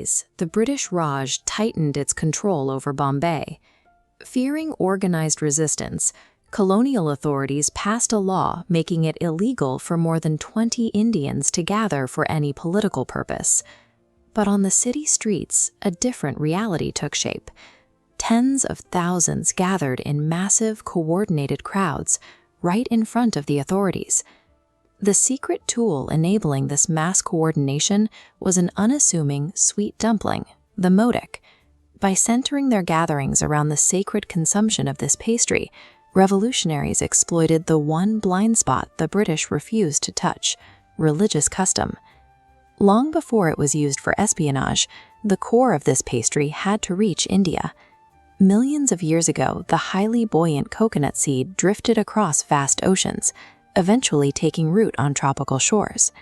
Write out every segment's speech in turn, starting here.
days, the British Raj tightened its control over Bombay. Fearing organized resistance, colonial authorities passed a law making it illegal for more than 20 Indians to gather for any political purpose. But on the city streets, a different reality took shape. Tens of thousands gathered in massive, coordinated crowds right in front of the authorities. The secret tool enabling this mass coordination was an unassuming sweet dumpling, the Modak. By centering their gatherings around the sacred consumption of this pastry, revolutionaries exploited the one blind spot the British refused to touch: religious custom. Long before it was used for espionage, the core of this pastry had to reach India. Millions of years ago, the highly buoyant coconut seed drifted across vast oceans, eventually taking root on tropical shores.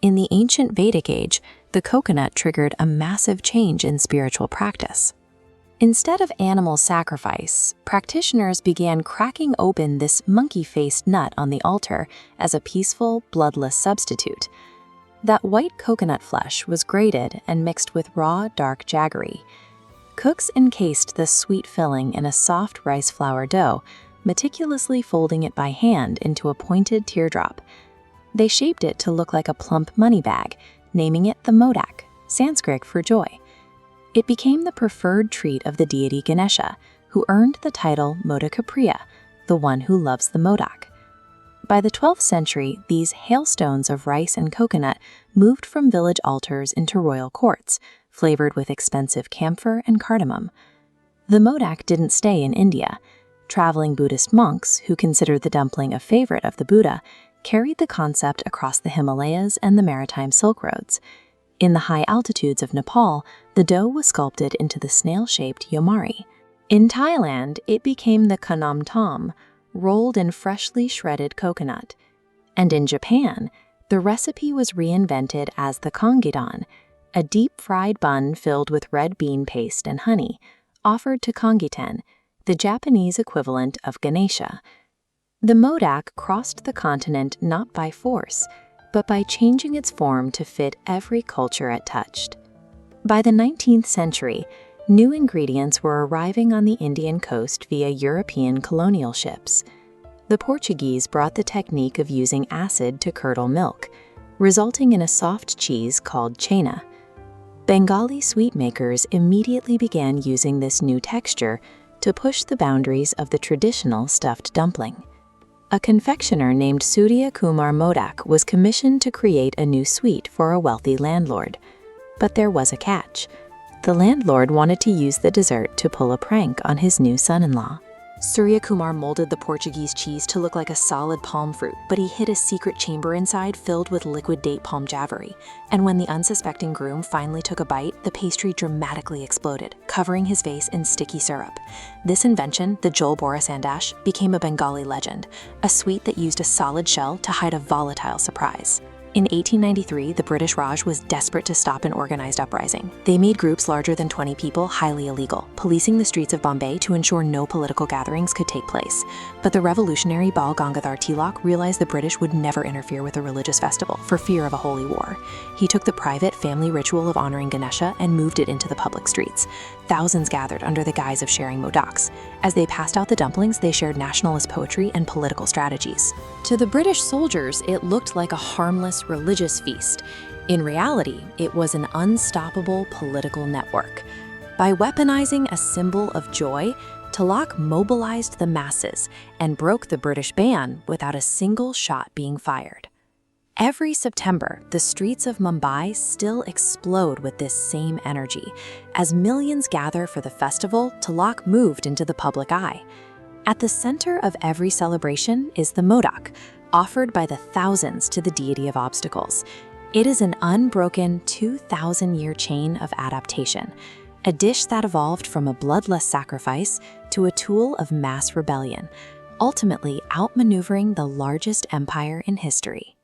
In the ancient Vedic age, the coconut triggered a massive change in spiritual practice. Instead of animal sacrifice, practitioners began cracking open this monkey-faced nut on the altar as a peaceful, bloodless substitute. That white coconut flesh was grated and mixed with raw, dark jaggery. Cooks encased this sweet filling in a soft rice flour dough, meticulously folding it by hand into a pointed teardrop. They shaped it to look like a plump money bag, naming it the Modak, Sanskrit for joy. It became the preferred treat of the deity Ganesha, who earned the title Modakapriya, the one who loves the Modak. By the 12th century, these hailstones of rice and coconut moved from village altars into royal courts, flavored with expensive camphor and cardamom. The Modak didn't stay in India. Traveling Buddhist monks, who considered the dumpling a favorite of the Buddha, carried the concept across the Himalayas and the maritime Silk Roads. In the high altitudes of Nepal, the dough was sculpted into the snail-shaped yomari. In Thailand, it became the kanam tom, rolled in freshly shredded coconut. And in Japan, the recipe was reinvented as the kongidan, a deep-fried bun filled with red bean paste and honey, offered to kongiten, the Japanese equivalent of Ganesha. The Modak crossed the continent not by force, but by changing its form to fit every culture it touched. By the 19th century, new ingredients were arriving on the Indian coast via European colonial ships. The Portuguese brought the technique of using acid to curdle milk, resulting in a soft cheese called chena. Bengali sweet makers immediately began using this new texture to push the boundaries of the traditional stuffed dumpling. A confectioner named Surya Kumar Modak was commissioned to create a new sweet for a wealthy landlord. But there was a catch. The landlord wanted to use the dessert to pull a prank on his new son-in-law. Surya Kumar molded the Portuguese cheese to look like a solid palm fruit, but he hid a secret chamber inside filled with liquid date palm jaggery. And when the unsuspecting groom finally took a bite, the pastry dramatically exploded, covering his face in sticky syrup. This invention, the Jol Bora Sandash, became a Bengali legend, a sweet that used a solid shell to hide a volatile surprise. In 1893, the British Raj was desperate to stop an organized uprising. They made groups larger than 20 people highly illegal, policing the streets of Bombay to ensure no political gatherings could take place. But the revolutionary Bal Gangadhar Tilak realized the British would never interfere with a religious festival for fear of a holy war. He took the private family ritual of honoring Ganesha and moved it into the public streets. Thousands gathered under the guise of sharing modaks. As they passed out the dumplings, they shared nationalist poetry and political strategies. To the British soldiers, it looked like a harmless religious feast. In reality, it was an unstoppable political network. By weaponizing a symbol of joy, Tilak mobilized the masses and broke the British ban without a single shot being fired. Every September, the streets of Mumbai still explode with this same energy. As millions gather for the festival, Tilak moved into the public eye. At the center of every celebration is the Modak, offered by the thousands to the deity of obstacles. It is an unbroken 2,000-year chain of adaptation, a dish that evolved from a bloodless sacrifice to a tool of mass rebellion, ultimately outmaneuvering the largest empire in history.